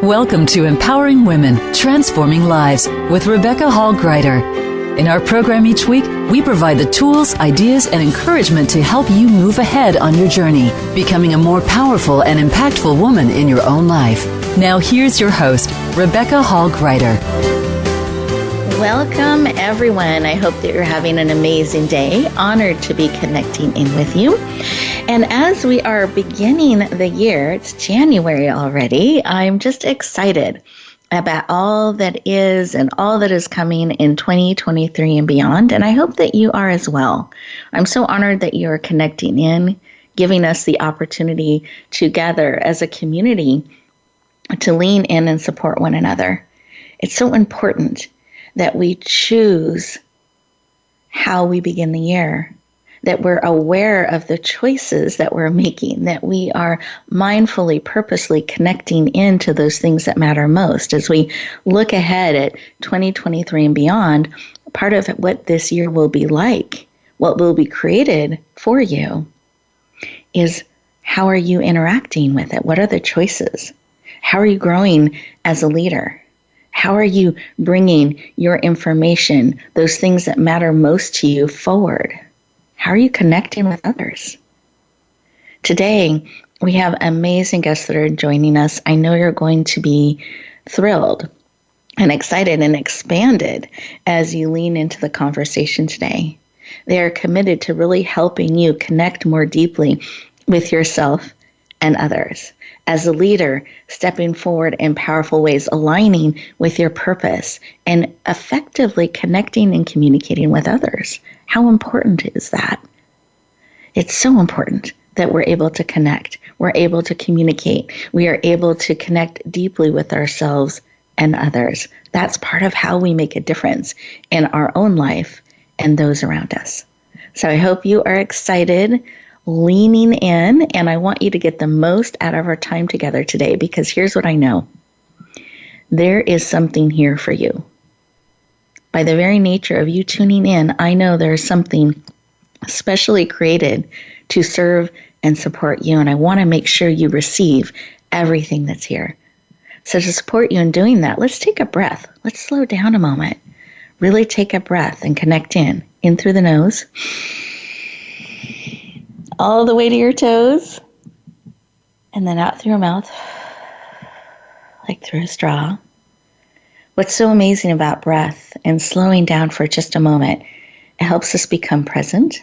Welcome to Empowering Women, Transforming Lives with Rebecca Hall Gruyter. In our program each week, we provide the tools, ideas, and encouragement to help you move ahead on your journey, becoming a more powerful and impactful woman in your own life. Now here's your host, Rebecca Hall Gruyter. Welcome, everyone. I hope that you're having an amazing day. Honored to be connecting in with you. And as we are beginning the year, it's January already, I'm just excited about all that is and all that is coming in 2023 and beyond. And I hope that you are as well. I'm so honored that you are connecting in, giving us the opportunity together as a community to lean in and support one another. It's so important that we choose how we begin the year, that we're aware of the choices that we're making, that we are mindfully, purposely connecting into those things that matter most. As we look ahead at 2023 and beyond, part of what this year will be like, what will be created for you, is how are you interacting with it? What are the choices? How are you growing as a leader? How are you bringing your information, those things that matter most to you, forward? How are you connecting with others? Today, we have amazing guests that are joining us. I know you're going to be thrilled and excited and expanded as you lean into the conversation today. They are committed to really helping you connect more deeply with yourself and others. As a leader, stepping forward in powerful ways, aligning with your purpose, and effectively connecting and communicating with others. How important is that? It's so important that we're able to connect. We're able to communicate. We are able to connect deeply with ourselves and others. That's part of how we make a difference in our own life and those around us. So I hope you are excited, leaning in, and I want you to get the most out of our time together today, because here's what I know. There is something here for you. By the very nature of you tuning in, I know there's something specially created to serve and support you, and I want to make sure you receive everything that's here. So to support you in doing that, let's take a breath. Let's slow down a moment. Really take a breath and connect in through the nose, all the way to your toes, and then out through your mouth, like through a straw. What's so amazing about breath and slowing down for just a moment, it helps us become present.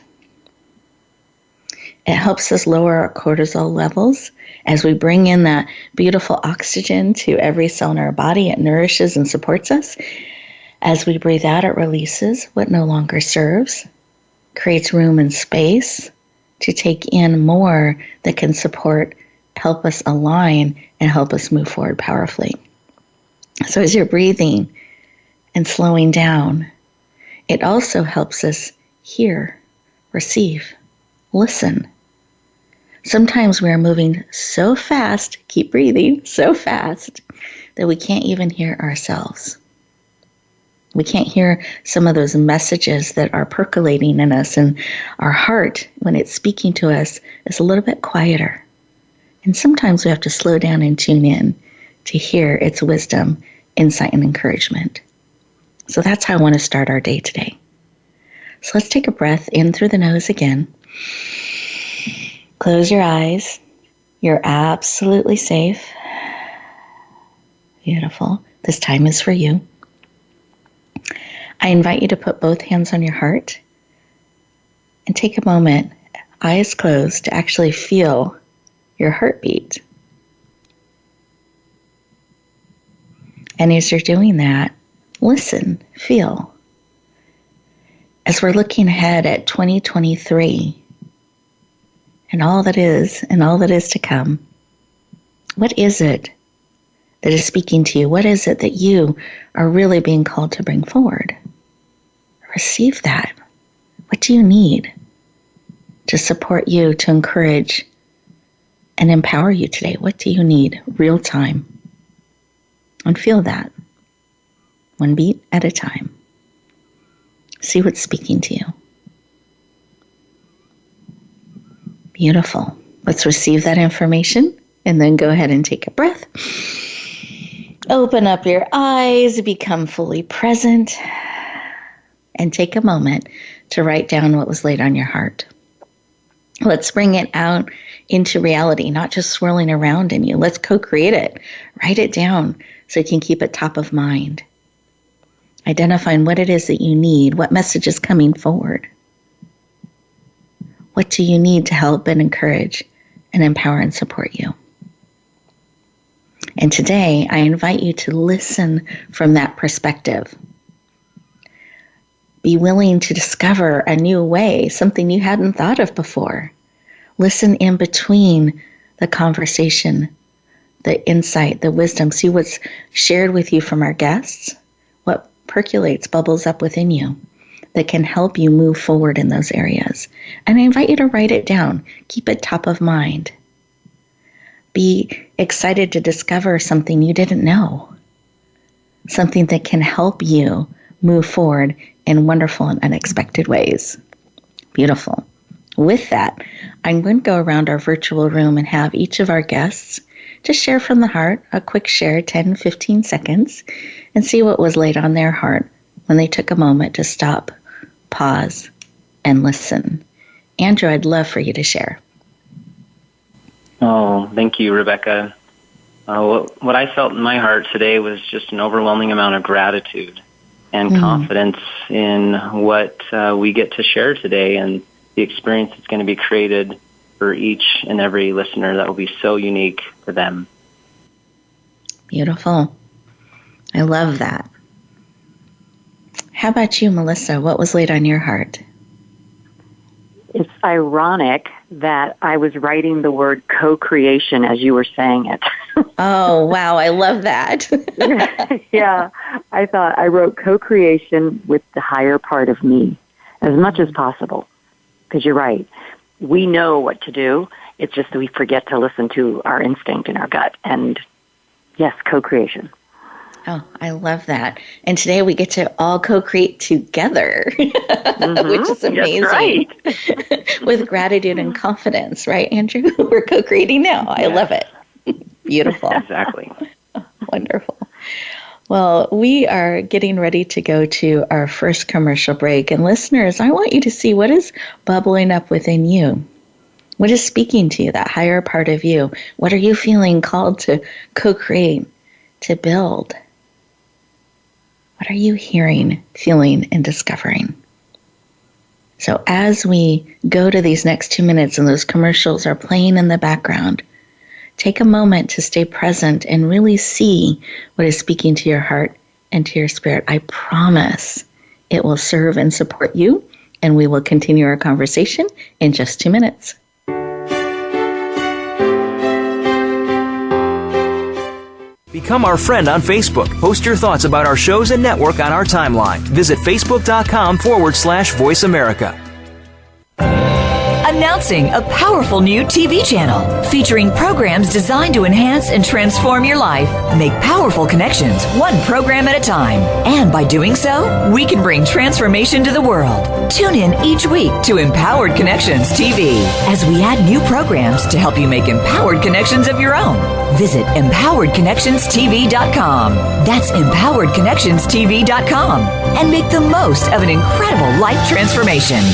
It helps us lower our cortisol levels as we bring in that beautiful oxygen to every cell in our body. It nourishes and supports us. As we breathe out, it releases what no longer serves, creates room and space to take in more that can support, help us align, and help us move forward powerfully. So as you're breathing and slowing down, it also helps us hear, receive, listen. Sometimes we are moving so fast, keep breathing, so fast, that we can't even hear ourselves. We can't hear some of those messages that are percolating in us, and our heart, when it's speaking to us, is a little bit quieter. And sometimes we have to slow down and tune in to hear its wisdom, insight, and encouragement. So that's how I want to start our day today. So let's take a breath in through the nose again. Close your eyes. You're absolutely safe. Beautiful. This time is for you. I invite you to put both hands on your heart and take a moment, eyes closed, to actually feel your heartbeat. And as you're doing that, listen, feel. As we're looking ahead at 2023 and all that is to come, what is it that is speaking to you? What is it that you are really being called to bring forward? Receive that. What do you need to support you, to encourage and empower you today? What do you need real time? And feel that, one beat at a time. See what's speaking to you. Beautiful. Let's receive that information and then go ahead and take a breath. Open up your eyes, become fully present, and take a moment to write down what was laid on your heart. Let's bring it out into reality, not just swirling around in you. Let's co-create it. Write it down so you can keep it top of mind. Identifying what it is that you need, what message is coming forward. What do you need to help and encourage and empower and support you? And today, I invite you to listen from that perspective. Be willing to discover a new way, something you hadn't thought of before. Listen in between the conversation, the insight, the wisdom. See what's shared with you from our guests, what percolates, bubbles up within you that can help you move forward in those areas. And I invite you to write it down. Keep it top of mind. Be excited to discover something you didn't know, something that can help you move forward in wonderful and unexpected ways. Beautiful. With that, I'm going to go around our virtual room and have each of our guests just share from the heart, a quick share, 10, 15 seconds, and see what was laid on their heart when they took a moment to stop, pause, and listen. Andrew, I'd love for you to share. Oh, thank you, Rebecca. What I felt in my heart today was just an overwhelming amount of gratitude and confidence in what we get to share today and the experience that's going to be created for each and every listener that will be so unique to them. Beautiful. I love that. How about you, Melissa? What was laid on your heart? It's ironic that I was writing the word co-creation as you were saying it. Oh, wow. I love that. Yeah. I thought I wrote co-creation with the higher part of me as much as possible. Because you're right. We know what to do. It's just that we forget to listen to our instinct and our gut. And yes, co-creation. Oh, I love that. And today we get to all co-create together, which is amazing. That's right. With gratitude and confidence, right, Andrew? We're co-creating now. I love it. Beautiful. Exactly. Wonderful. Well, we are getting ready to go to our first commercial break. And listeners, I want you to see what is bubbling up within you. What is speaking to you, that higher part of you? What are you feeling called to co-create, to build? What are you hearing, feeling, and discovering? So as we go to these next 2 minutes and those commercials are playing in the background, take a moment to stay present and really see what is speaking to your heart and to your spirit. I promise it will serve and support you, and we will continue our conversation in just 2 minutes. Become our friend on Facebook. Post your thoughts about our shows and network on our timeline. Visit Facebook.com/Voice America. Announcing a powerful new TV channel featuring programs designed to enhance and transform your life. Make powerful connections, one program at a time. And by doing so, we can bring transformation to the world. Tune in each week to Empowered Connections TV as we add new programs to help you make empowered connections of your own. Visit empoweredconnectionstv.com. That's empoweredconnectionstv.com. And make the most of an incredible life transformation.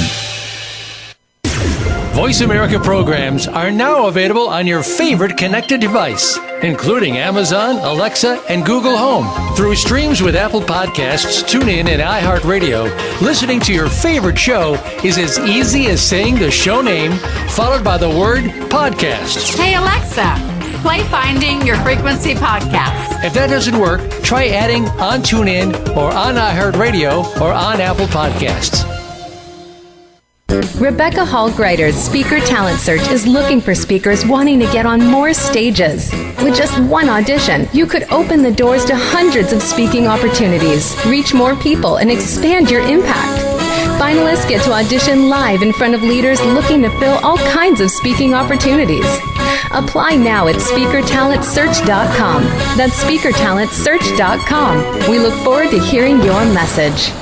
Voice America programs are now available on your favorite connected device, including Amazon, Alexa, and Google Home. Through streams with Apple Podcasts, TuneIn, and iHeartRadio, listening to your favorite show is as easy as saying the show name followed by the word podcast. Hey, Alexa, play Finding Your Frequency podcast. If that doesn't work, try adding on TuneIn or on iHeartRadio or on Apple Podcasts. Rebecca Hall Gruyter's Speaker Talent Search is looking for speakers wanting to get on more stages. With just one audition, you could open the doors to hundreds of speaking opportunities, reach more people, and expand your impact. Finalists get to audition live in front of leaders looking to fill all kinds of speaking opportunities. Apply now at SpeakerTalentSearch.com. That's SpeakerTalentSearch.com. We look forward to hearing your message.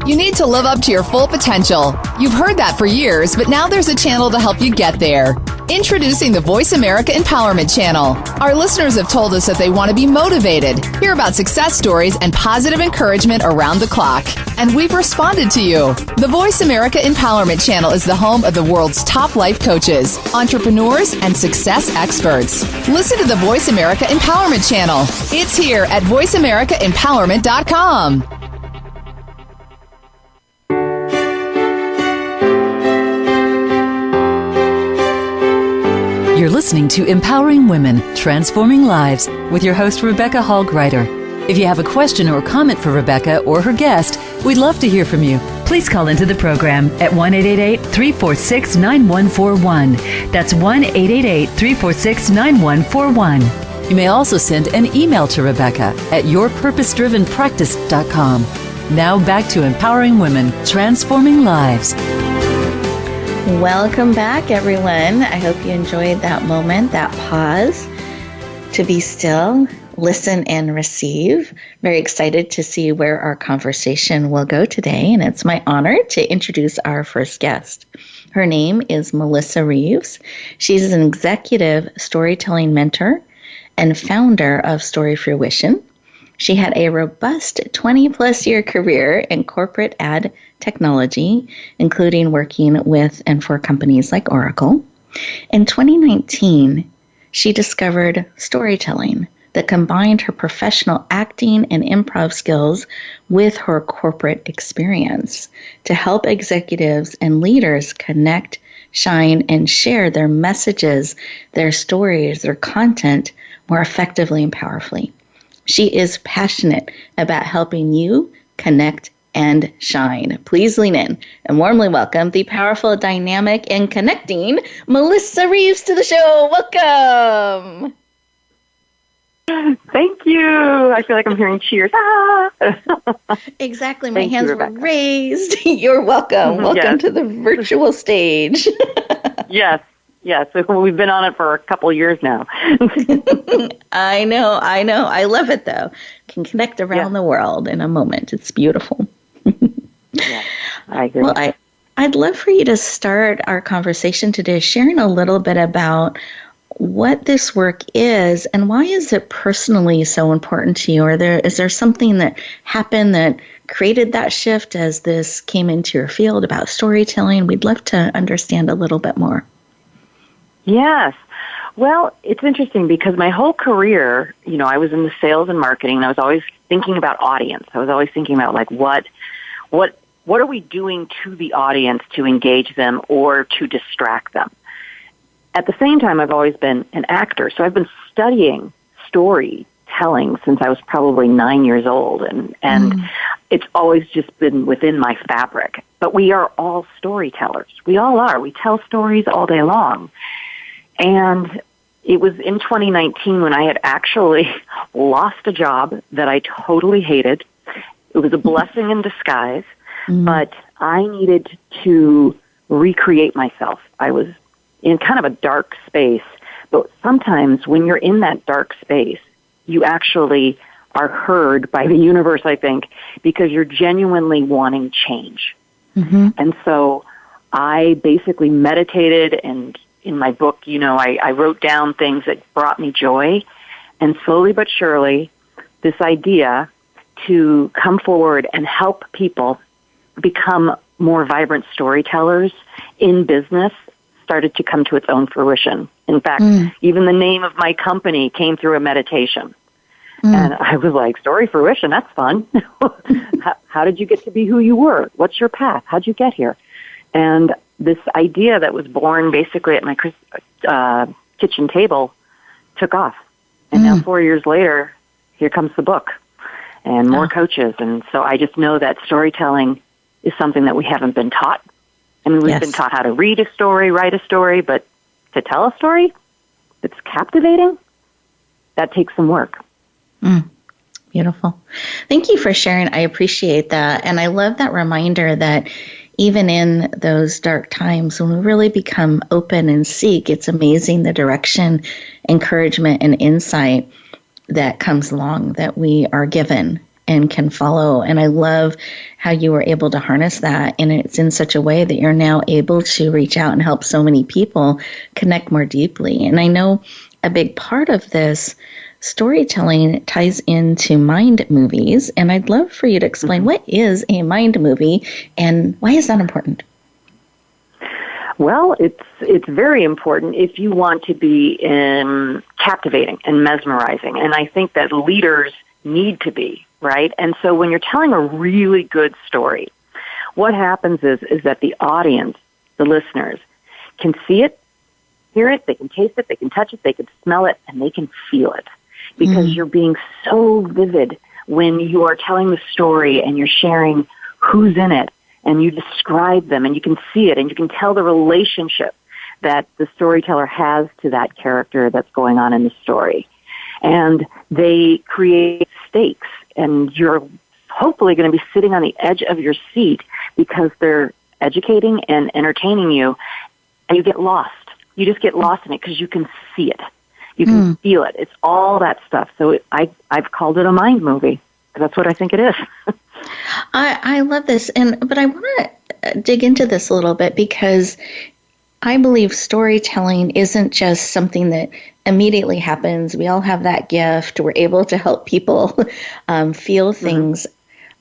You need to live up to your full potential. You've heard that for years, but now there's a channel to help you get there. Introducing the Voice America Empowerment Channel. Our listeners have told us that they want to be motivated, hear about success stories, and positive encouragement around the clock. And we've responded to you. The Voice America Empowerment Channel is the home of the world's top life coaches, entrepreneurs, and success experts. Listen to the Voice America Empowerment Channel. It's here at voiceamericaempowerment.com. You're listening to Empowering Women, Transforming Lives with your host, Rebecca Hall Gruyter. If you have a question or comment for Rebecca or her guest, we'd love to hear from you. Please call into the program at 1-888-346-9141. That's 1-888-346-9141. You may also send an email to Rebecca at yourpurposedrivenpractice.com. Now back to Empowering Women, Transforming Lives. Welcome back, everyone. I hope you enjoyed that moment, that pause to be still, listen, and receive. Very excited to see where our conversation will go today, and it's my honor to introduce our first guest. Her name is Melissa Reaves. She's an executive storytelling mentor and founder of Story Fruition. She had a robust 20-plus year career in corporate ad technology, including working with and for companies like Oracle. In 2019, she discovered storytelling that combined her professional acting and improv skills with her corporate experience to help executives and leaders connect, shine, and share their messages, their stories, their content more effectively and powerfully. She is passionate about helping you connect and shine. Please lean in and warmly welcome the powerful, dynamic, and connecting Melissa Reaves to the show. Welcome. Thank you. I feel like I'm hearing cheers. Ah! Exactly. My hands were raised. You're welcome. Welcome to the virtual stage. Yes. We've been on it for a couple of years now. I know. I love it, though. Can connect around the world in a moment. It's beautiful. Yeah, I agree. Well, I'd love for you to start our conversation today sharing a little bit about what this work is and why is it personally so important to you? Is there something that happened that created that shift as this came into your field about storytelling? We'd love to understand a little bit more. Yes. Well, it's interesting because my whole career, I was in the sales and marketing, and I was always thinking about audience. I was always thinking about what are we doing to the audience to engage them or to distract them? At the same time, I've always been an actor, so I've been studying storytelling since I was probably 9 years old, and it's always just been within my fabric. But we are all storytellers. We all are. We tell stories all day long. And it was in 2019 when I had actually lost a job that I totally hated. It was a blessing in disguise, but I needed to recreate myself. I was in kind of a dark space, but sometimes when you're in that dark space, you actually are heard by the universe, I think, because you're genuinely wanting change. And so I basically meditated, and in my book, I wrote down things that brought me joy, and slowly but surely, this idea to come forward and help people become more vibrant storytellers in business started to come to its own fruition. In fact, even the name of my company came through a meditation. And I was like, Story Fruition, that's fun. How did you get to be who you were? What's your path? How'd you get here? And this idea that was born basically at my kitchen table took off. And now 4 years later, here comes the book and more coaches. And so I just know that storytelling is something that we haven't been taught. I mean, we've been taught how to read a story, write a story, but to tell a story that's captivating, that takes some work. Beautiful. Thank you for sharing. I appreciate that. And I love that reminder that even in those dark times when we really become open and seek, it's amazing the direction, encouragement, and insight that comes along that we are given. and can follow. And I love how you were able to harness that. And it's in such a way that you're now able to reach out and help so many people connect more deeply. And I know a big part of this storytelling ties into mind movies. And I'd love for you to explain what is a mind movie and why is that important? Well, it's very important if you want to be captivating and mesmerizing, and I think that leaders need to be, right? And so when you're telling a really good story, what happens is that the audience, the listeners, can see it, hear it, they can taste it, they can touch it, they can smell it, and they can feel it, because you're being so vivid when you are telling the story and you're sharing who's in it, and you describe them, and you can see it, and you can tell the relationship that the storyteller has to that character that's going on in the story. And they create stakes, and you're hopefully going to be sitting on the edge of your seat because they're educating and entertaining you, and you get lost. You just get lost in it because you can see it. You can feel it. It's all that stuff. So I've called it a mind movie. That's what I think it is. I love this, but I want to dig into this a little bit because I believe storytelling isn't just something that immediately happens. We all have that gift. We're able to help people feel things.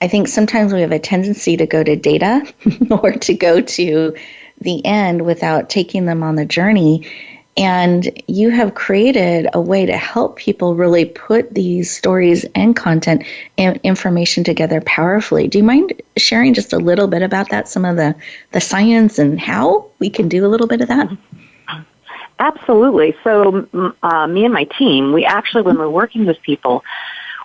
I think sometimes we have a tendency to go to data or to go to the end without taking them on the journey. And you have created a way to help people really put these stories and content and information together powerfully. Do you mind sharing just a little bit about that, some of the science and how we can do a little bit of that? Absolutely. So me and my team, we actually, when we're working with people,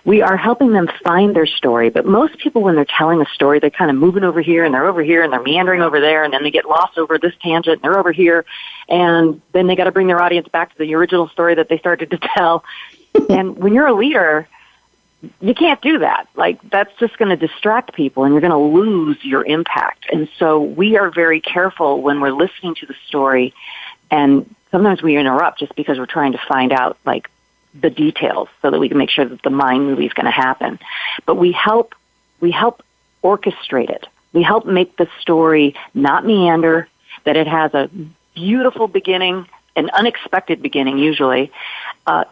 we are helping them find their story. But most people, when they're telling a story, they're kind of moving over here and they're over here and they're meandering over there, and then they get lost over this tangent and they're over here. And then they got to bring their audience back to the original story that they started to tell. And when you're a leader, you can't do that. Like, that's just going to distract people and you're going to lose your impact. And so we are very careful when we're listening to the story, and sometimes we interrupt just because we're trying to find out, like, the details so that we can make sure that the mind movie is going to happen. But we help orchestrate it. We help make the story not meander, that it has a beautiful beginning, an unexpected beginning usually, a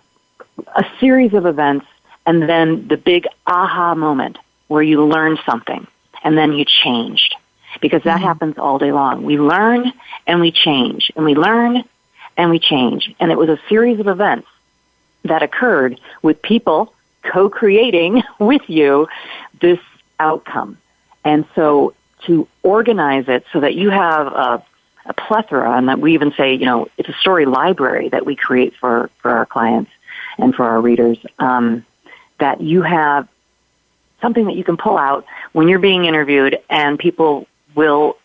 series of events, and then the big aha moment where you learn something and then you changed. Because that happens all day long. We learn and we change, and we learn and we change. And it was a series of events that occurred with people co-creating with you this outcome. And so to organize it so that you have a plethora, and that we even say, it's a story library that we create for our clients and for our readers, that you have something that you can pull out when you're being interviewed and people will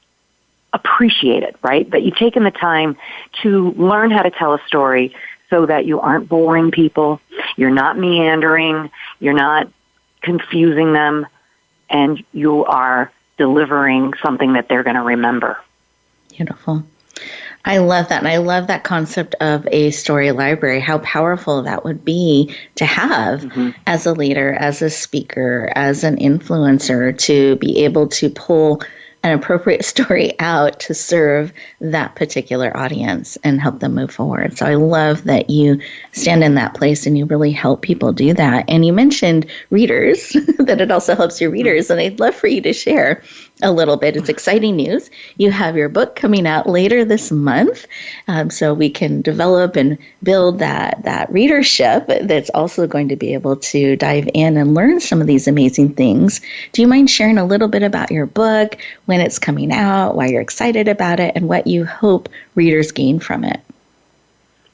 appreciate it, right? That you've taken the time to learn how to tell a story so that you aren't boring people, you're not meandering, you're not confusing them, and you are delivering something that they're going to remember. Beautiful. I love that. And I love that concept of a story library, how powerful that would be to have as a leader, as a speaker, as an influencer, to be able to pull an appropriate story out to serve that particular audience and help them move forward. So I love that you stand in that place and you really help people do that. And you mentioned readers, that it also helps your readers. And I'd love for you to share a little bit. It's exciting news. You have your book coming out later this month, so we can develop and build that readership that's also going to be able to dive in and learn some of these amazing things. Do you mind sharing a little bit about your book, when it's coming out, why you're excited about it, and what you hope readers gain from it?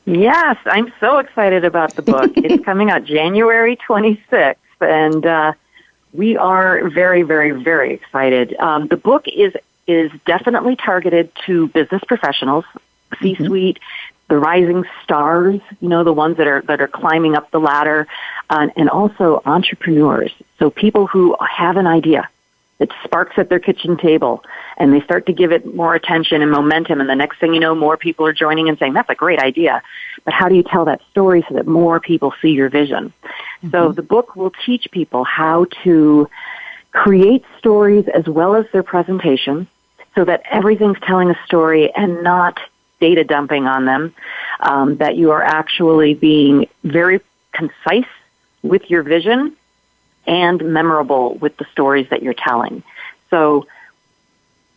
Yes, I'm so excited about the book. It's coming out January 26th, and we are very, very, very excited. The book is definitely targeted to business professionals, C-suite, the rising stars, the ones that are climbing up the ladder, and also entrepreneurs. So people who have an idea. It sparks at their kitchen table, and they start to give it more attention and momentum, and the next thing you know, more people are joining and saying, that's a great idea. But how do you tell that story so that more people see your vision? Mm-hmm. So the book will teach people how to create stories as well as their presentation so that everything's telling a story and not data dumping on them, that you are actually being very concise with your vision and memorable with the stories that you're telling. So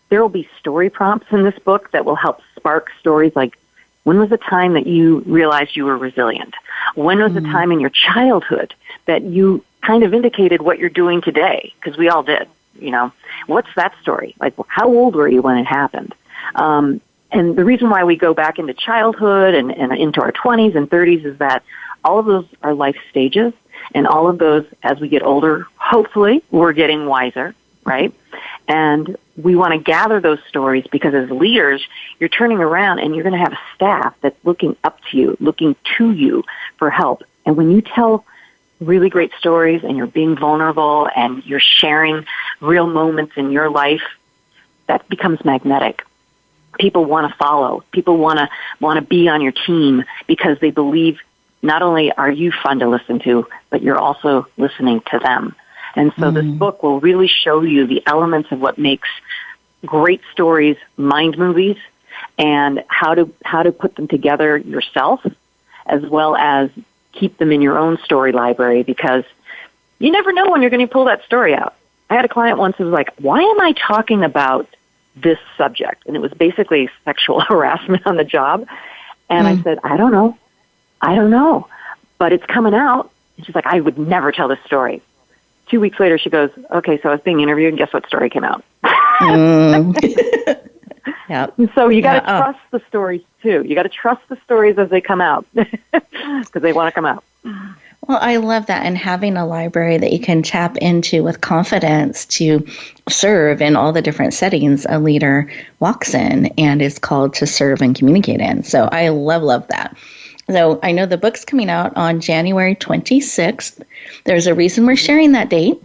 there will be story prompts in this book that will help spark stories like, when was the time that you realized you were resilient? When was the time in your childhood that you kind of indicated what you're doing today? Because we all did, you know. What's that story? Like, how old were you when it happened? And the reason why we go back into childhood and into our 20s and 30s is that all of those are life stages. And all of those, as we get older, hopefully, we're getting wiser, right? And we want to gather those stories because as leaders, you're turning around and you're going to have a staff that's looking up to you, looking to you for help. And when you tell really great stories and you're being vulnerable and you're sharing real moments in your life, that becomes magnetic. People want to follow. People want to be on your team because they believe not only are you fun to listen to, but you're also listening to them. And so this book will really show you the elements of what makes great stories mind movies and how to put them together yourself, as well as keep them in your own story library, because you never know when you're going to pull that story out. I had a client once who was like, why am I talking about this subject? And it was basically sexual harassment on the job. And I said, I don't know, but it's coming out. And she's like, I would never tell this story. 2 weeks later, she goes, okay, so I was being interviewed, and guess what story came out? Yep. So you got to trust the stories, too. You got to trust the stories as they come out, because they want to come out. Well, I love that, and having a library that you can tap into with confidence to serve in all the different settings a leader walks in and is called to serve and communicate in. So I love that. So I know the book's coming out on January 26th. There's a reason we're sharing that date.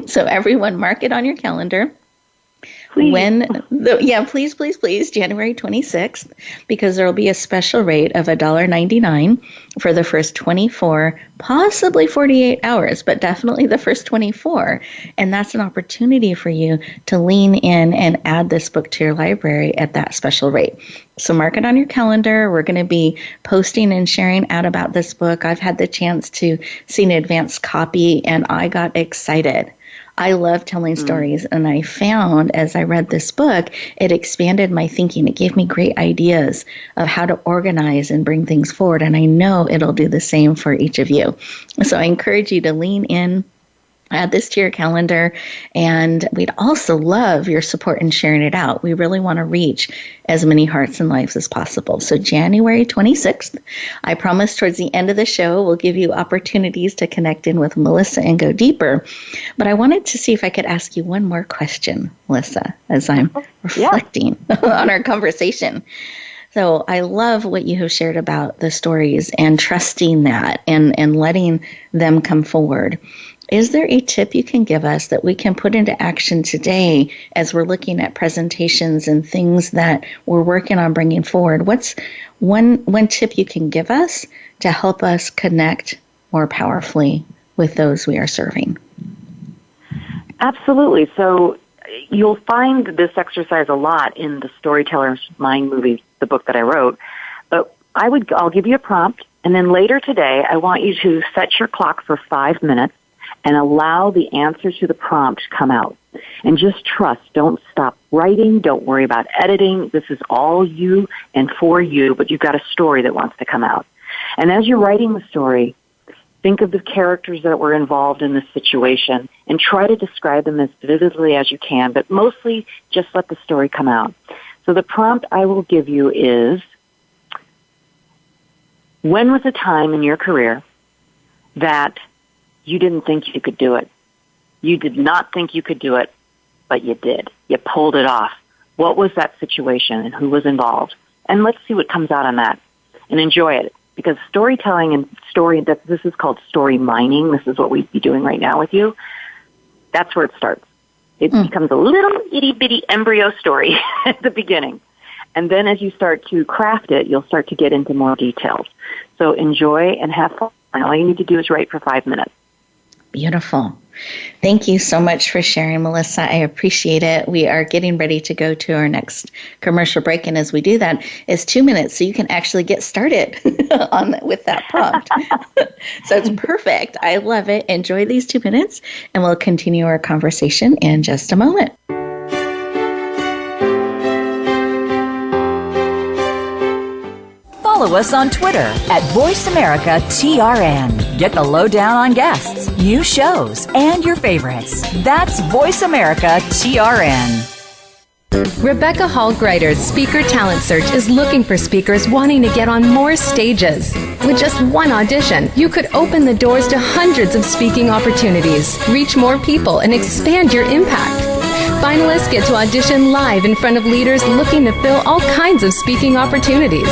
So everyone mark it on your calendar. Please. Please, January 26th, because there will be a special rate of $1.99 for the first 24, possibly 48 hours, but definitely the first 24. And that's an opportunity for you to lean in and add this book to your library at that special rate. So mark it on your calendar. We're going to be posting and sharing out about this book. I've had the chance to see an advanced copy, and I got excited. I love telling stories, and I found as I read this book, it expanded my thinking. It gave me great ideas of how to organize and bring things forward, and I know it'll do the same for each of you. So I encourage you to lean in, add this to your calendar, and we'd also love your support in sharing it out. We really want to reach as many hearts and lives as possible. So January 26th, I promise towards the end of the show, we'll give you opportunities to connect in with Melissa and go deeper. But I wanted to see if I could ask you one more question, Melissa, as I'm reflecting on our conversation. So I love what you have shared about the stories and trusting that and letting them come forward. Is there a tip you can give us that we can put into action today as we're looking at presentations and things that we're working on bringing forward? What's one tip you can give us to help us connect more powerfully with those we are serving? Absolutely. So you'll find this exercise a lot in the Storyteller's Mind movie, the book that I wrote. But I'll give you a prompt, and then later today, I want you to set your clock for 5 minutes and allow the answer to the prompt to come out. And just trust. Don't stop writing. Don't worry about editing. This is all you and for you, but you've got a story that wants to come out. And as you're writing the story, think of the characters that were involved in this situation and try to describe them as vividly as you can, but mostly just let the story come out. So the prompt I will give you is, when was a time in your career that you didn't think you could do it? You did not think you could do it, but you did. You pulled it off. What was that situation and who was involved? And let's see what comes out on that and enjoy it. Because storytelling and this is called story mining. This is what we'd be doing right now with you. That's where it starts. It becomes a little itty-bitty embryo story at the beginning. And then as you start to craft it, you'll start to get into more details. So enjoy and have fun. All you need to do is write for 5 minutes. Beautiful. Thank you so much for sharing, Melissa. I appreciate it. We are getting ready to go to our next commercial break, and as we do that, it's 2 minutes, so you can actually get started with that prompt. So it's perfect. I love it. Enjoy these 2 minutes, and we'll continue our conversation in just a moment. Follow us on Twitter at VoiceAmericaTRN. Get the lowdown on guests, new shows, and your favorites. That's VoiceAmericaTRN. Rebecca Hall Gruyter's Speaker Talent Search is looking for speakers wanting to get on more stages. With just one audition, you could open the doors to hundreds of speaking opportunities, reach more people, and expand your impact. Finalists get to audition live in front of leaders looking to fill all kinds of speaking opportunities.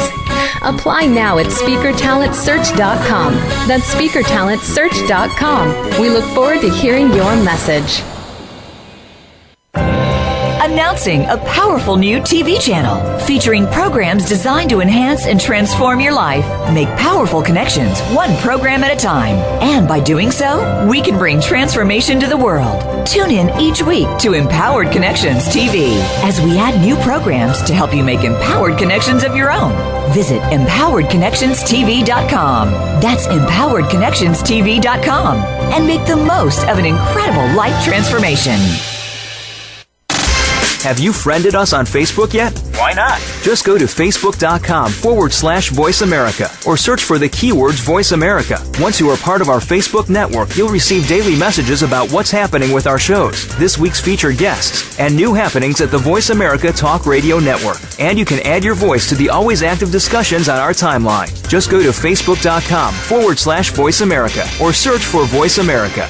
Apply now at SpeakerTalentSearch.com. That's SpeakerTalentSearch.com. We look forward to hearing your message. Announcing a powerful new TV channel featuring programs designed to enhance and transform your life. Make powerful connections, one program at a time. And by doing so, we can bring transformation to the world. Tune in each week to Empowered Connections TV as we add new programs to help you make empowered connections of your own. Visit EmpoweredConnectionsTV.com. That's EmpoweredConnectionsTV.com. And make the most of an incredible life transformation. Have you friended us on Facebook yet? Why not? Just go to Facebook.com/Voice America or search for the keywords Voice America. Once you are part of our Facebook network, you'll receive daily messages about what's happening with our shows, this week's featured guests, and new happenings at the Voice America Talk Radio Network. And you can add your voice to the always active discussions on our timeline. Just go to Facebook.com/Voice America or search for Voice America.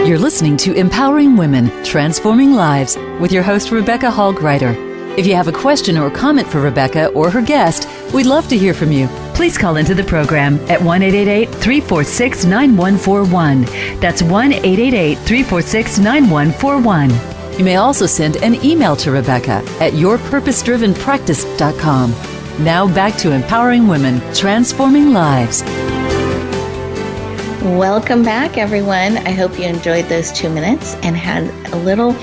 You're listening to Empowering Women, Transforming Lives with your host, Rebecca Hall Gruyter. If you have a question or comment for Rebecca or her guest, we'd love to hear from you. Please call into the program at 1-888-346-9141. That's 1-888-346-9141. You may also send an email to Rebecca at yourpurposedrivenpractice.com. Now back to Empowering Women, Transforming Lives. Welcome back, everyone. I hope you enjoyed those 2 minutes and had a little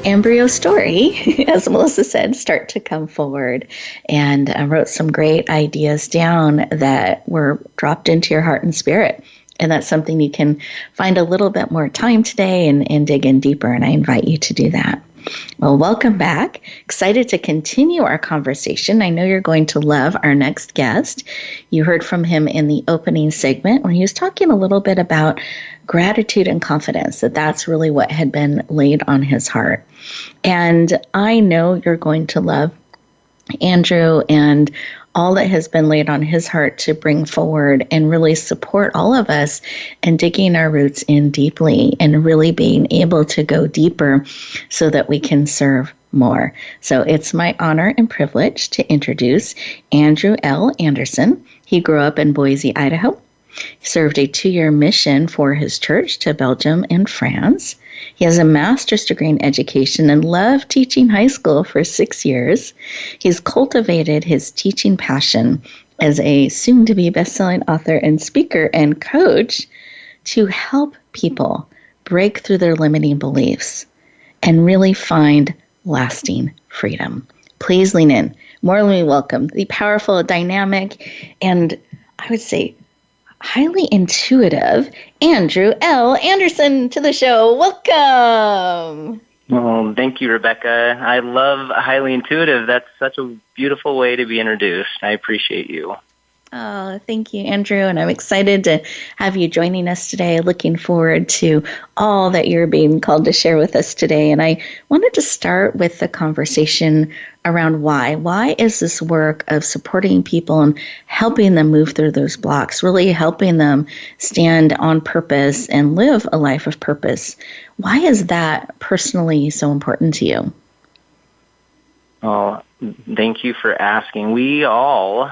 embryo story, as Melissa said, start to come forward. And I wrote some great ideas down that were dropped into your heart and spirit. And that's something you can find a little bit more time today and dig in deeper. And I invite you to do that. Well, welcome back. Excited to continue our conversation. I know you're going to love our next guest. You heard from him in the opening segment when he was talking a little bit about gratitude and confidence, that's really what had been laid on his heart. And I know you're going to love Andrew and all that has been laid on his heart to bring forward and really support all of us in digging our roots in deeply and really being able to go deeper so that we can serve more. So it's my honor and privilege to introduce Andrew L. Anderson. He grew up in Boise, Idaho. He served a 2-year mission for his church to Belgium and France. He has a master's degree in education and loved teaching high school for 6 years. He's cultivated his teaching passion as a soon-to-be best-selling author and speaker and coach to help people break through their limiting beliefs and really find lasting freedom. Please lean in. Warmly welcome the powerful, dynamic, and I would say highly intuitive Andrew L. Anderson to the show. Welcome. Well, thank you, Rebecca. I love highly intuitive. That's such a beautiful way to be introduced. I appreciate you. Oh, thank you, Andrew. And I'm excited to have you joining us today. Looking forward to all that you're being called to share with us today. And I wanted to start with the conversation around why. Why is this work of supporting people and helping them move through those blocks, really helping them stand on purpose and live a life of purpose? Why is that personally so important to you? Oh, thank you for asking. We all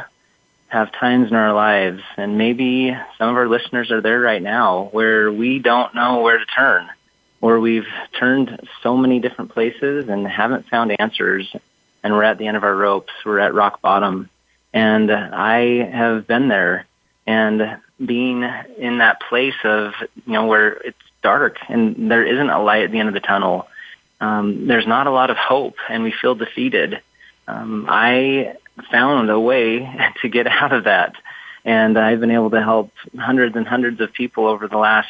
have times in our lives, and maybe some of our listeners are there right now, where we don't know where to turn, or we've turned so many different places and haven't found answers, and we're at the end of our ropes, we're at rock bottom. And I have been there, and being in that place of, where it's dark and there isn't a light at the end of the tunnel. There's not a lot of hope, and we feel defeated. I found a way to get out of that, and I've been able to help hundreds and hundreds of people over the last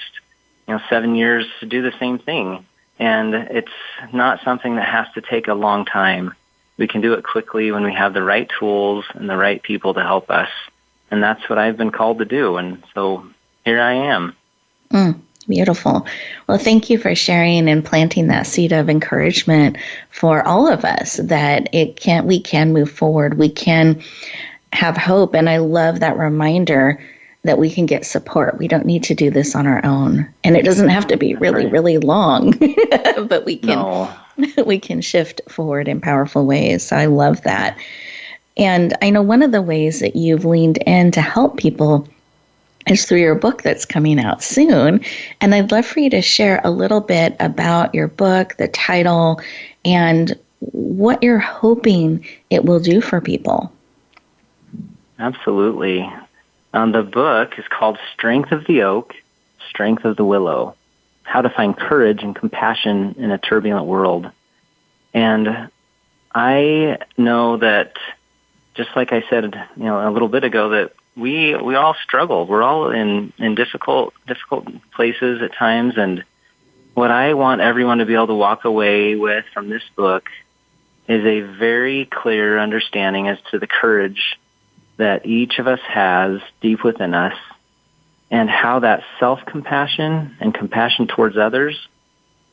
7 years to do the same thing. And it's not something that has to take a long time. We can do it quickly when we have the right tools and the right people to help us. And that's what I've been called to do. And so here I am. Beautiful. Well, thank you for sharing and planting that seed of encouragement for all of us that we can move forward. We can have hope. And I love that reminder that we can get support. We don't need to do this on our own. And it doesn't have to be really, really long, but we can shift forward in powerful ways. So I love that. And I know one of the ways that you've leaned in to help people is through your book that's coming out soon. And I'd love for you to share a little bit about your book, the title, and what you're hoping it will do for people. Absolutely. The book is called Strength of the Oak, Strength of the Willow, How to Find Courage and Compassion in a Turbulent World. And I know that, just like I said, a little bit ago, that we all struggle. We're all in difficult places at times. And what I want everyone to be able to walk away with from this book is a very clear understanding as to the courage that each of us has deep within us, and how that self-compassion and compassion towards others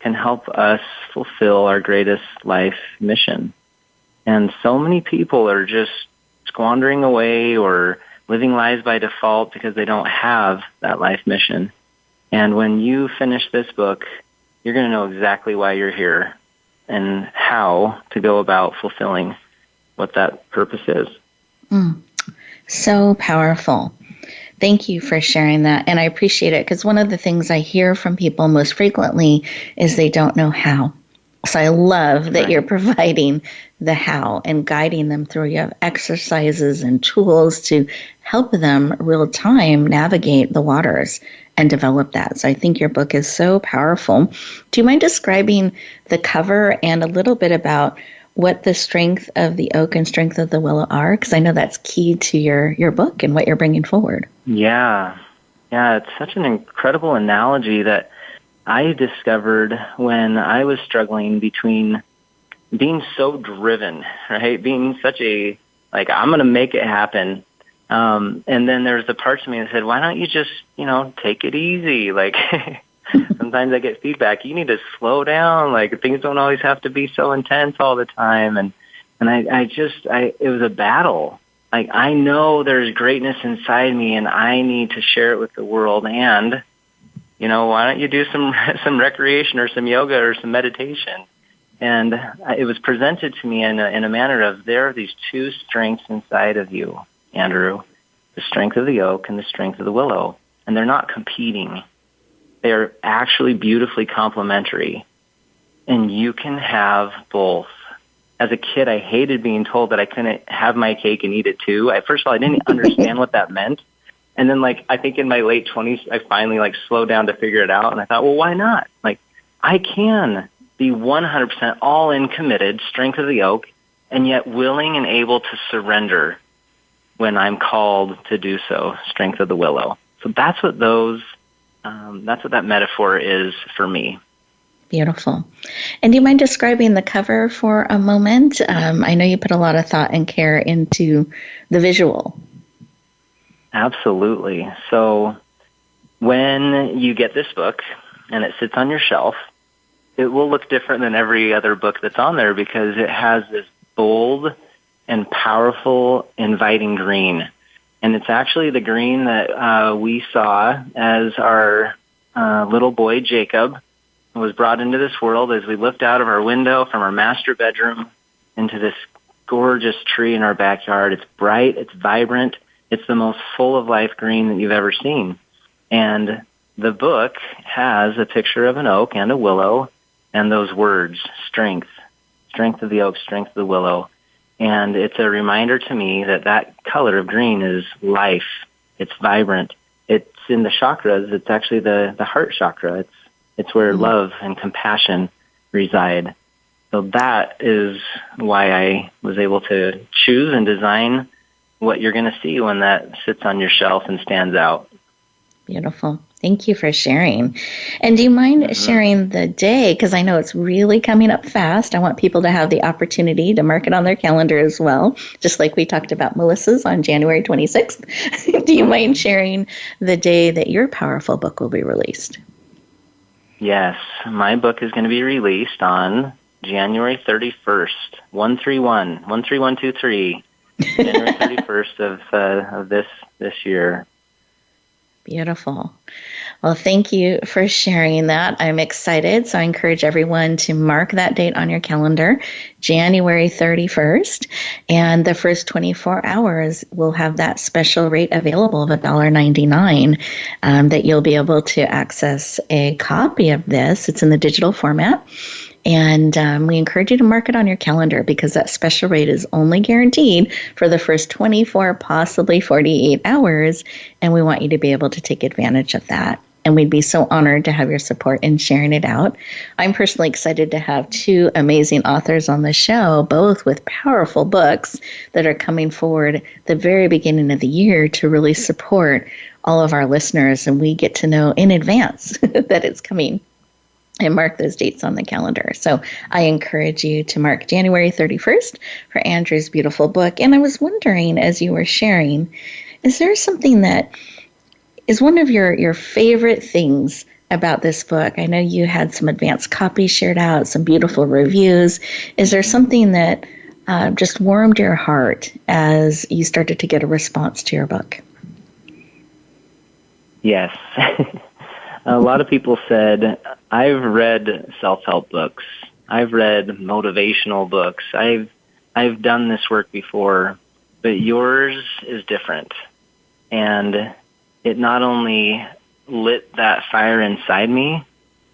can help us fulfill our greatest life mission. And so many people are just squandering away or living lives by default because they don't have that life mission. And when you finish this book, you're going to know exactly why you're here and how to go about fulfilling what that purpose is. So powerful. Thank you for sharing that. And I appreciate it, because one of the things I hear from people most frequently is they don't know how. So I love that you're providing the how and guiding them through. You have exercises and tools to help them real time navigate the waters and develop that. So I think your book is so powerful. Do you mind describing the cover and a little bit about what the strength of the oak and strength of the willow are? Because I know that's key to your book and what you're bringing forward. Yeah, it's such an incredible analogy that I discovered when I was struggling between being so driven, right? Being such a, I'm going to make it happen. And then there was the parts of me that said, why don't you just, take it easy? Sometimes I get feedback, you need to slow down. Things don't always have to be so intense all the time. And it was a battle. I know there's greatness inside me, and I need to share it with the world. And, why don't you do some recreation or some yoga or some meditation? And it was presented to me in a manner of, there are these two strengths inside of you, Andrew, the strength of the oak and the strength of the willow. And they're not competing. They're actually beautifully complementary. And you can have both. As a kid, I hated being told that I couldn't have my cake and eat it too. First of all, I didn't understand what that meant. And then, I think in my late 20s, I finally, slowed down to figure it out. And I thought, well, why not? I can be 100% all in committed, strength of the oak, and yet willing and able to surrender when I'm called to do so, strength of the willow. So that's what that metaphor is for me. Beautiful. And do you mind describing the cover for a moment? I know you put a lot of thought and care into the visual. Absolutely. So when you get this book and it sits on your shelf, it will look different than every other book that's on there, because it has this bold and powerful, inviting green. And it's actually the green that we saw as our little boy, Jacob, was brought into this world as we looked out of our window from our master bedroom into this gorgeous tree in our backyard. It's bright, it's vibrant, It's the most full of life green that you've ever seen. And the book has a picture of an oak and a willow and those words, strength of the oak, strength of the willow. And it's a reminder to me that that color of green is life. It's vibrant. It's in the chakras. It's actually the heart chakra. It's where love and compassion reside. So that is why I was able to choose and design what you're going to see when that sits on your shelf and stands out. Beautiful. Thank you for sharing. And do you mind sharing the day? Because I know it's really coming up fast. I want people to have the opportunity to mark it on their calendar as well, just like we talked about Melissa's on January 26th. Do you mind sharing the day that your powerful book will be released? Yes. My book is going to be released on January 31st, 13123, January 31st of this year. Beautiful. Well, thank you for sharing that. I'm excited. So I encourage everyone to mark that date on your calendar, January 31st. And the first 24 hours will have that special rate available of $1.99 that you'll be able to access a copy of this. It's in the digital format. And we encourage you to mark it on your calendar because that special rate is only guaranteed for the first 24, possibly 48 hours. And we want you to be able to take advantage of that. And we'd be so honored to have your support in sharing it out. I'm personally excited to have two amazing authors on the show, both with powerful books that are coming forward the very beginning of the year to really support all of our listeners. And we get to know in advance that it's coming. And mark those dates on the calendar. So I encourage you to mark January 31st for Andrew's beautiful book. And I was wondering, as you were sharing, is there something that is one of your favorite things about this book? I know you had some advanced copies shared out, some beautiful reviews. Is there something that just warmed your heart as you started to get a response to your book? Yes. A lot of people said, I've read self-help books. I've read motivational books. I've done this work before, but yours is different. And it not only lit that fire inside me,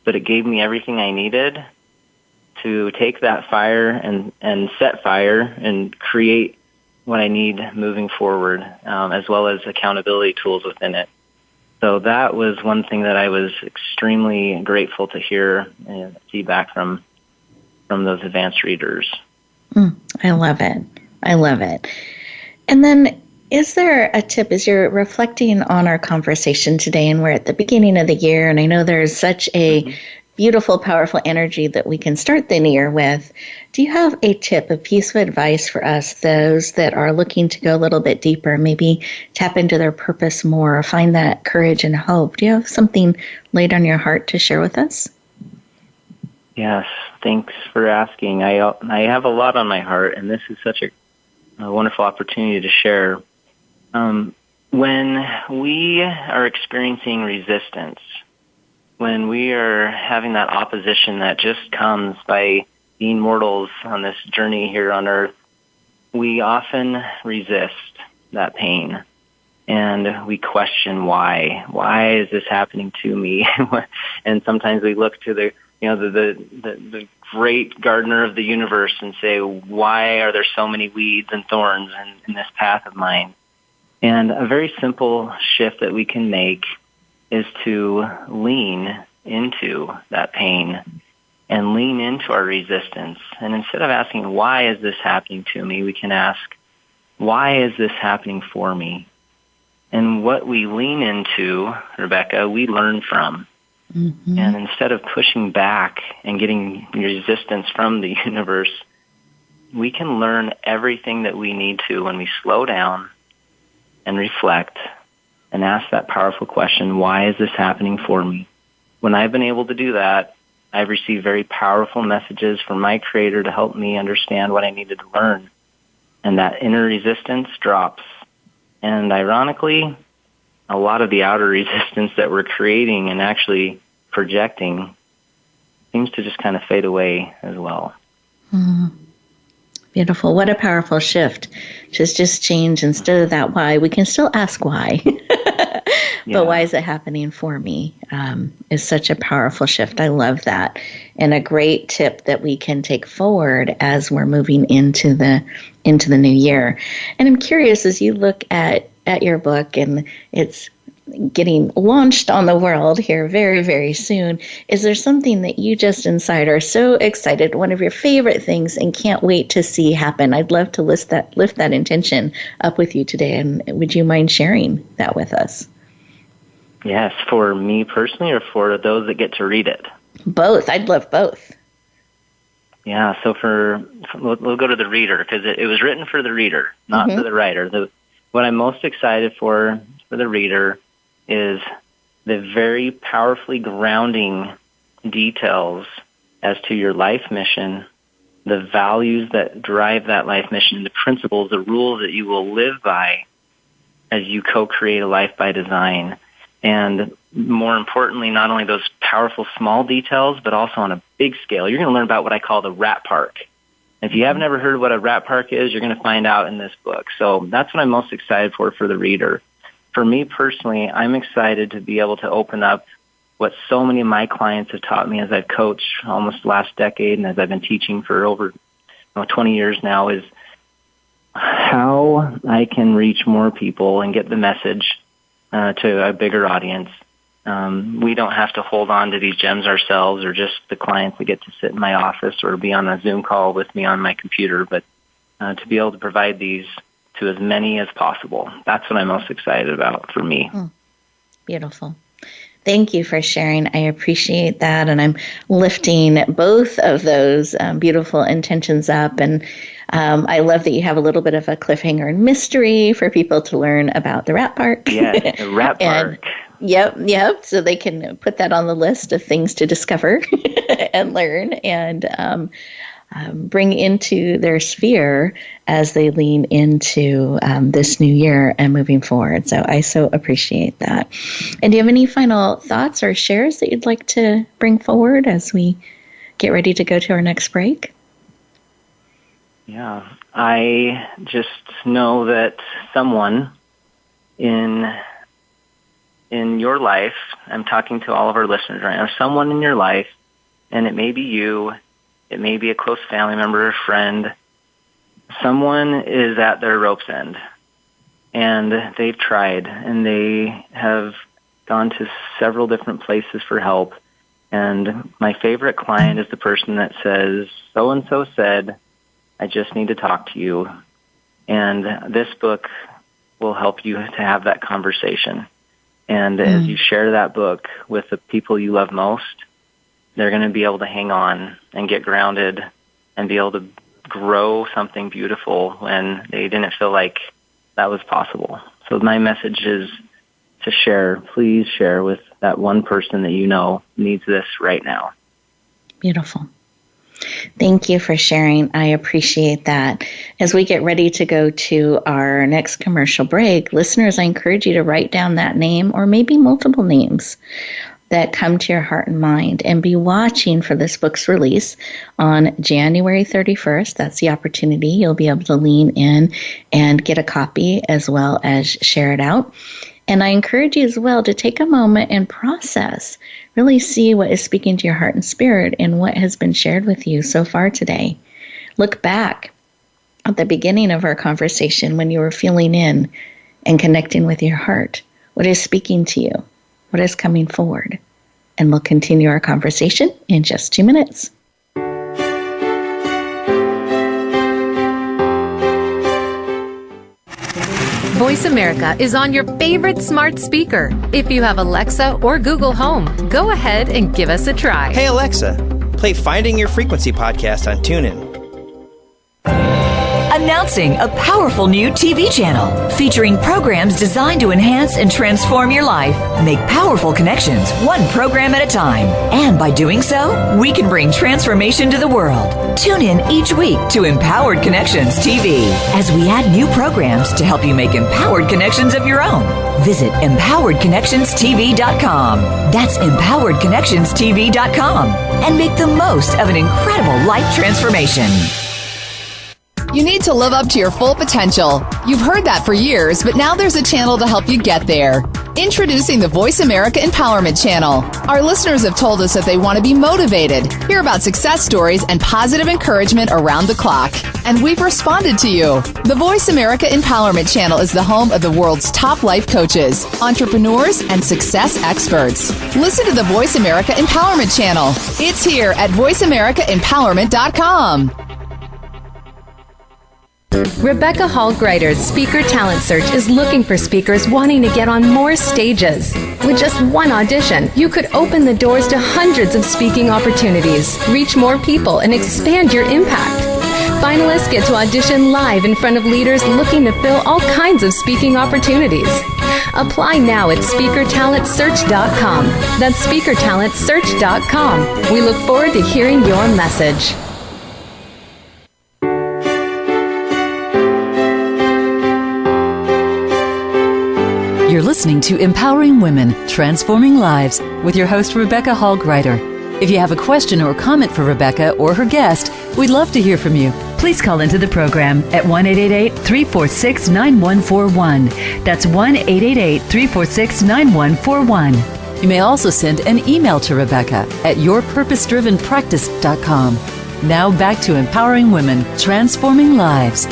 but it gave me everything I needed to take that fire and set fire and create what I need moving forward, as well as accountability tools within it. So that was one thing that I was extremely grateful to hear feedback from those advanced readers. I love it. I love it. And then is there a tip as you're reflecting on our conversation today, and we're at the beginning of the year, and I know there's such a beautiful, powerful energy that we can start the new year with. Do you have a tip, a piece of advice for us, those that are looking to go a little bit deeper, maybe tap into their purpose more, or find that courage and hope? Do you have something laid on your heart to share with us? Yes, thanks for asking. I have a lot on my heart, and this is such a wonderful opportunity to share. When we are experiencing resistance, when we are having that opposition that just comes by being mortals on this journey here on earth, we often resist that pain. And we question why. Why is this happening to me? And sometimes we look to the great gardener of the universe and say, why are there so many weeds and thorns in this path of mine? And a very simple shift that we can make is to lean into that pain and lean into our resistance. And instead of asking, why is this happening to me, we can ask, why is this happening for me? And what we lean into, Rebecca, we learn from. Mm-hmm. And instead of pushing back and getting resistance from the universe, we can learn everything that we need to when we slow down and reflect and ask that powerful question, why is this happening for me? When I've been able to do that, I've received very powerful messages from my Creator to help me understand what I needed to learn. And that inner resistance drops. And ironically, a lot of the outer resistance that we're creating and actually projecting seems to just kind of fade away as well. Beautiful. What a powerful shift. Just change instead of that why. We can still ask why. But why is it happening for me? Is such a powerful shift. I love that. And a great tip that we can take forward as we're moving into the new year. And I'm curious, as you look at your book, and it's getting launched on the world here very, very soon, is there something that you just inside are so excited, one of your favorite things, and can't wait to see happen? I'd love to lift that intention up with you today, and would you mind sharing that with us? Yes, for me personally, or for those that get to read it? Both. I'd love both. Yeah, so we'll go to the reader, because it was written for the reader, not for the writer. What I'm most excited for the reader is the very powerfully grounding details as to your life mission, the values that drive that life mission, the principles, the rules that you will live by as you co-create a life by design. And more importantly, not only those powerful small details, but also on a big scale. You're going to learn about what I call the rat park. If you haven't ever heard what a rat park is, you're going to find out in this book. So that's what I'm most excited for the reader. For me personally, I'm excited to be able to open up what so many of my clients have taught me as I've coached almost the last decade, and as I've been teaching for over 20 years now, is how I can reach more people and get the message to a bigger audience. We don't have to hold on to these gems ourselves, or just the clients that get to sit in my office or be on a Zoom call with me on my computer, but to be able to provide these to as many as possible. That's what I'm most excited about for me. Beautiful. Thank you for sharing. I appreciate that. And I'm lifting both of those beautiful intentions up. And I love that you have a little bit of a cliffhanger and mystery for people to learn about the rat park. Yeah, the rat park. Yep. So they can put that on the list of things to discover and learn, and bring into their sphere as they lean into this new year and moving forward. So I so appreciate that. And do you have any final thoughts or shares that you'd like to bring forward as we get ready to go to our next break? Yeah, I just know that someone in your life, I'm talking to all of our listeners right now, someone in your life, and it may be you, it may be a close family member or friend, someone is at their rope's end, and they've tried, and they have gone to several different places for help. And my favorite client is the person that says, so-and-so said, I just need to talk to you. And this book will help you to have that conversation. And as you share that book with the people you love most, they're going to be able to hang on and get grounded and be able to grow something beautiful when they didn't feel like that was possible. So my message is to share. Please share with that one person that you know needs this right now. Beautiful. Thank you for sharing. I appreciate that. As we get ready to go to our next commercial break, listeners, I encourage you to write down that name, or maybe multiple names that come to your heart and mind, and be watching for this book's release on January 31st. That's the opportunity. You'll be able to lean in and get a copy as well as share it out. And I encourage you as well to take a moment and process, really see what is speaking to your heart and spirit and what has been shared with you so far today. Look back at the beginning of our conversation when you were feeling in and connecting with your heart. What is speaking to you? What is coming forward? And we'll continue our conversation in just 2 minutes. Voice America is on your favorite smart speaker. If you have Alexa or Google Home, go ahead and give us a try. Hey Alexa, play Finding Your Frequency podcast on TuneIn. Announcing a powerful new TV channel featuring programs designed to enhance and transform your life. Make powerful connections, one program at a time. And by doing so, we can bring transformation to the world. Tune in each week to Empowered Connections TV as we add new programs to help you make empowered connections of your own. Visit empoweredconnectionstv.com. That's empoweredconnectionstv.com. And make the most of an incredible life transformation. You need to live up to your full potential. You've heard that for years, but now there's a channel to help you get there. Introducing the Voice America Empowerment Channel. Our listeners have told us that they want to be motivated, hear about success stories, and positive encouragement around the clock. And we've responded to you. The Voice America Empowerment Channel is the home of the world's top life coaches, entrepreneurs, and success experts. Listen to the Voice America Empowerment Channel. It's here at voiceamericaempowerment.com. Rebecca Hall Gruyter's Speaker Talent Search is looking for speakers wanting to get on more stages. With just one audition, you could open the doors to hundreds of speaking opportunities, reach more people, and expand your impact. Finalists get to audition live in front of leaders looking to fill all kinds of speaking opportunities. Apply now at speakertalentsearch.com. That's speakertalentsearch.com. We look forward to hearing your message. You're listening to Empowering Women, Transforming Lives with your host, Rebecca Hall Gruyter. If you have a question or comment for Rebecca or her guest, we'd love to hear from you. Please call into the program at 1-888-346-9141. That's 1-888-346-9141. You may also send an email to Rebecca at yourpurposedrivenpractice.com. Now back to Empowering Women, Transforming Lives.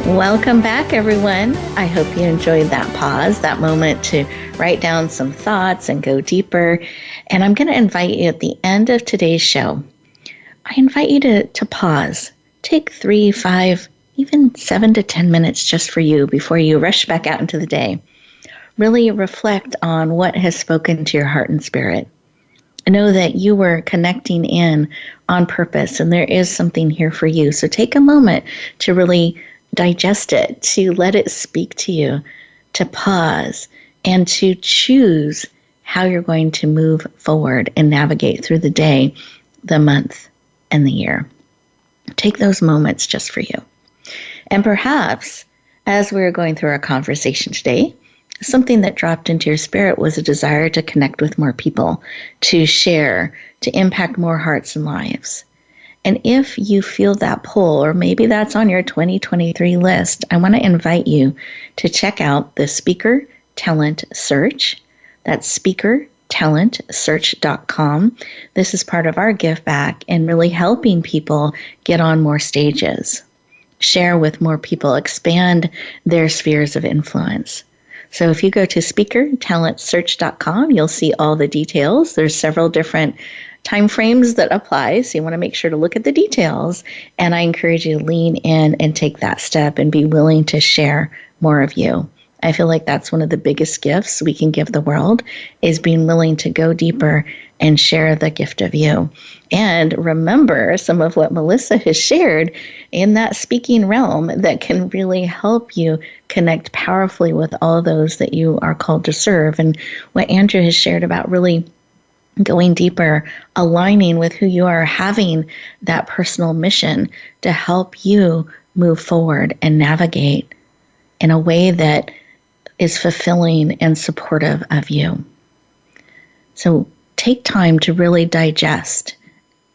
Welcome back, everyone. I hope you enjoyed that pause, that moment to write down some thoughts and go deeper. And I'm going to invite you at the end of today's show, I invite you to pause. Take 3, 5, even 7 to 10 minutes just for you before you rush back out into the day. Really reflect on what has spoken to your heart and spirit. Know that you were connecting in on purpose and there is something here for you. So take a moment to really digest it, to let it speak to you, to pause, and to choose how you're going to move forward and navigate through the day, the month, and the year. Take those moments just for you. And perhaps, as we were going through our conversation today, something that dropped into your spirit was a desire to connect with more people, to share, to impact more hearts and lives. And if you feel that pull, or maybe that's on your 2023 list, I want to invite you to check out the Speaker Talent Search. That's speakertalentsearch.com. This is part of our give back and really helping people get on more stages, share with more people, expand their spheres of influence. So if you go to speakertalentsearch.com, you'll see all the details. There's several different time frames that apply, so you want to make sure to look at the details. And I encourage you to lean in and take that step and be willing to share more of you. I feel like that's one of the biggest gifts we can give the world, is being willing to go deeper and share the gift of you. And remember some of what Melissa has shared in that speaking realm that can really help you connect powerfully with all those that you are called to serve. And what Andrew has shared about really going deeper, aligning with who you are, having that personal mission to help you move forward and navigate in a way that is fulfilling and supportive of you. So take time to really digest.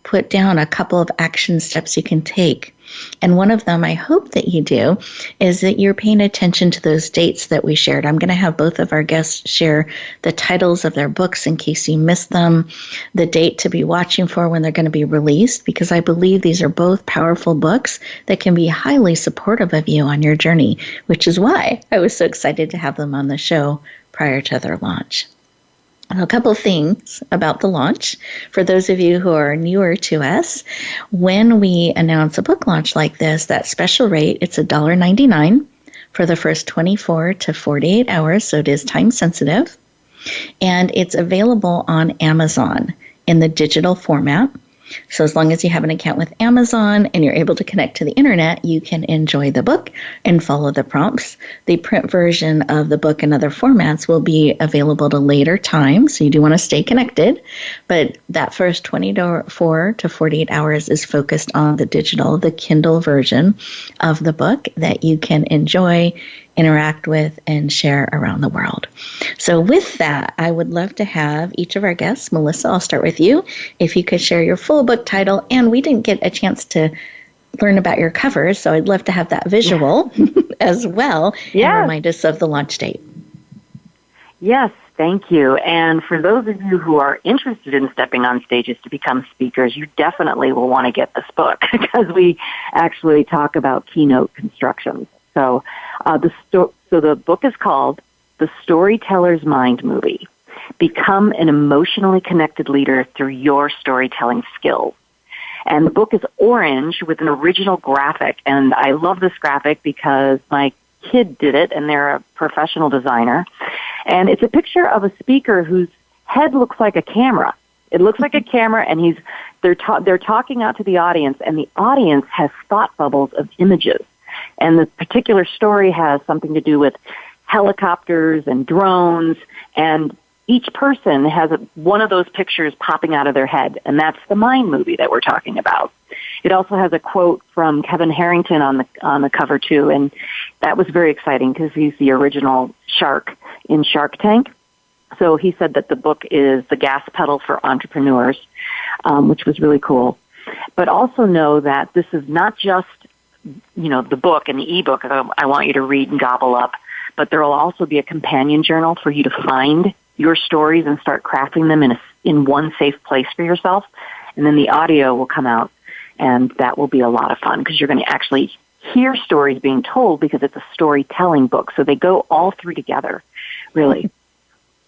Put down a couple of action steps you can take. And one of them, I hope that you do, is that you're paying attention to those dates that we shared. I'm going to have both of our guests share the titles of their books in case you missed them, the date to be watching for when they're going to be released, because I believe these are both powerful books that can be highly supportive of you on your journey, which is why I was so excited to have them on the show prior to their launch. A couple of things about the launch. For those of you who are newer to us, when we announce a book launch like this, that special rate, it's $1.99 for the first 24 to 48 hours, so it is time sensitive. And it's available on Amazon in the digital format. So as long as you have an account with Amazon and you're able to connect to the internet, you can enjoy the book and follow the prompts. The print version of the book and other formats will be available at a later time, so you do want to stay connected. But that first 24 to 48 hours is focused on the digital, the Kindle version of the book that you can enjoy, interact with, and share around the world. So with that, I would love to have each of our guests, Melissa, I'll start with you, if you could share your full book title. And we didn't get a chance to learn about your covers, so I'd love to have that visual as well, and remind us of the launch date. Yes, thank you. And for those of you who are interested in stepping on stages to become speakers, you definitely will want to get this book because we actually talk about keynote constructions. So the book is called The Storyteller's Mind Movie. Become an emotionally connected leader through your storytelling skills. And the book is orange with an original graphic. And I love this graphic because my kid did it, and they're a professional designer. And it's a picture of a speaker whose head looks like a camera. It looks like a camera, and they're talking out to the audience, and the audience has thought bubbles of images. And the particular story has something to do with helicopters and drones, and each person has one of those pictures popping out of their head, and that's the mind movie that we're talking about. It also has a quote from Kevin Harrington on the cover too, and that was very exciting because he's the original shark in Shark Tank. So he said that the book is the gas pedal for entrepreneurs, which was really cool. But also know that this is not just, the book and the ebook I want you to read and gobble up, but there will also be a companion journal for you to find your stories and start crafting them in one safe place for yourself. And then the audio will come out, and that will be a lot of fun because you're going to actually hear stories being told because it's a storytelling book. So they go all through together, really.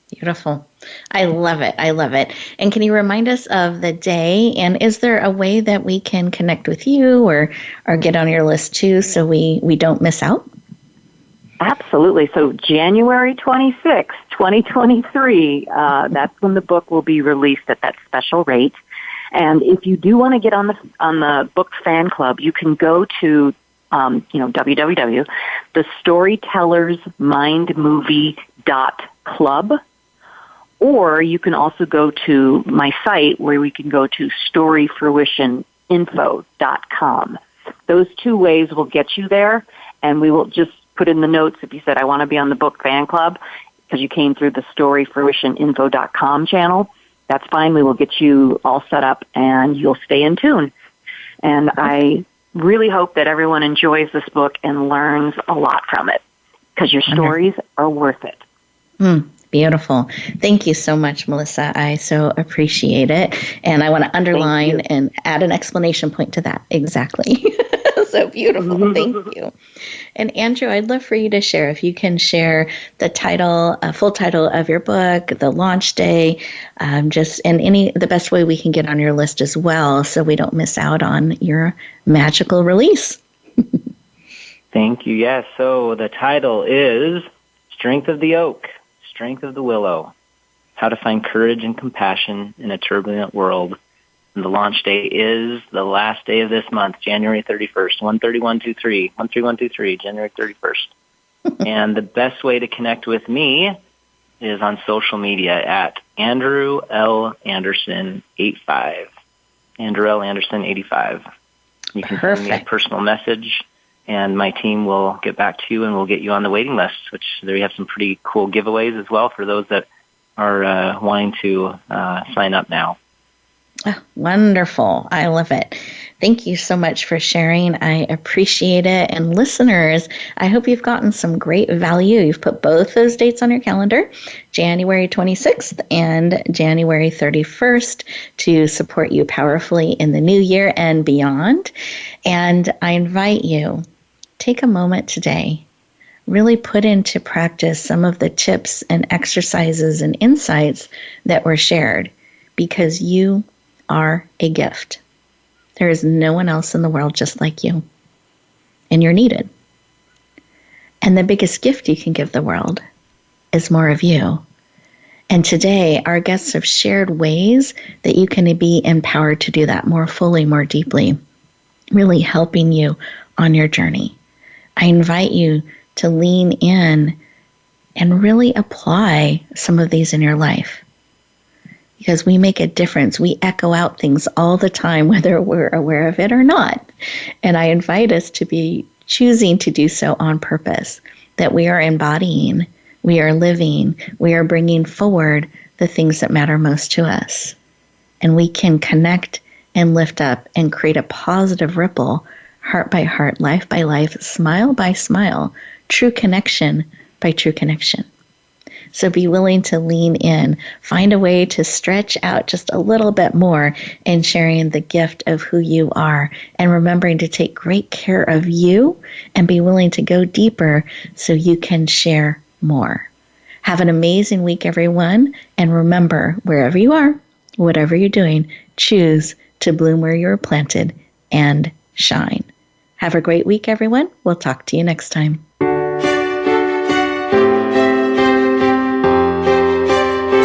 Beautiful. I love it. I love it. And can you remind us of the day? And is there a way that we can connect with you or get on your list too so we don't miss out? Absolutely. So January 26th, 2023, that's when the book will be released at that special rate. And if you do want to get on the book fan club, you can go to www.thestorytellersmindmovie.club, or you can also go to my site where we can go to storyfruitioninfo.com. Those two ways will get you there, and we will just put in the notes if you said, I want to be on the book fan club because you came through the storyfruitioninfo.com channel. That's fine. We will get you all set up and you'll stay in tune. And I really hope that everyone enjoys this book and learns a lot from it because your stories are worth it. Beautiful. Thank you so much, Melissa. I so appreciate it. And I want to underline and add an explanation point to that. Exactly. So beautiful. Thank you. And Andrew, I'd love for you to share, if you can share the title, full title of your book, the launch day, and the best way we can get on your list as well so we don't miss out on your magical release. Thank you. Yes. So the title is Strength of the Oak, Strength of the Willow, How to Find Courage and Compassion in a Turbulent World. And the launch day is the last day of this month, January 31st, 13123, January 31st. And the best way to connect with me is on social media at Andrew L. Anderson 85. Andrew L. Anderson 85. You can send me a personal message, and my team will get back to you, and we'll get you on the waiting list, which there we have some pretty cool giveaways as well for those that are wanting to sign up now. Oh, wonderful. I love it. Thank you so much for sharing. I appreciate it. And listeners, I hope you've gotten some great value. You've put both those dates on your calendar, January 26th and January 31st, to support you powerfully in the new year and beyond. And I invite you, take a moment today, really put into practice some of the tips and exercises and insights that were shared, because you are a gift. There is no one else in the world just like you, and you're needed. And the biggest gift you can give the world is more of you. And today, our guests have shared ways that you can be empowered to do that more fully, more deeply, really helping you on your journey. I invite you to lean in and really apply some of these in your life, because we make a difference. We echo out things all the time, whether we're aware of it or not. And I invite us to be choosing to do so on purpose, that we are embodying, we are living, we are bringing forward the things that matter most to us. And we can connect and lift up and create a positive ripple heart by heart, life by life, smile by smile, true connection by true connection. So be willing to lean in, find a way to stretch out just a little bit more in sharing the gift of who you are, and remembering to take great care of you and be willing to go deeper so you can share more. Have an amazing week, everyone. And remember, wherever you are, whatever you're doing, choose to bloom where you're planted and shine. Have a great week, everyone. We'll talk to you next time.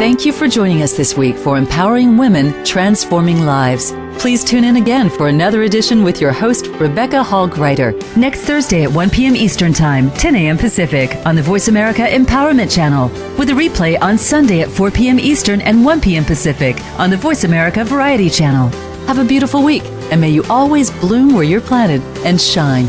Thank you for joining us this week for Empowering Women, Transforming Lives. Please tune in again for another edition with your host, Rebecca Hall-Gruyter, next Thursday at 1 p.m. Eastern Time, 10 a.m. Pacific, on the Voice America Empowerment Channel, with a replay on Sunday at 4 p.m. Eastern and 1 p.m. Pacific on the Voice America Variety Channel. Have a beautiful week, and may you always bloom where you're planted and shine.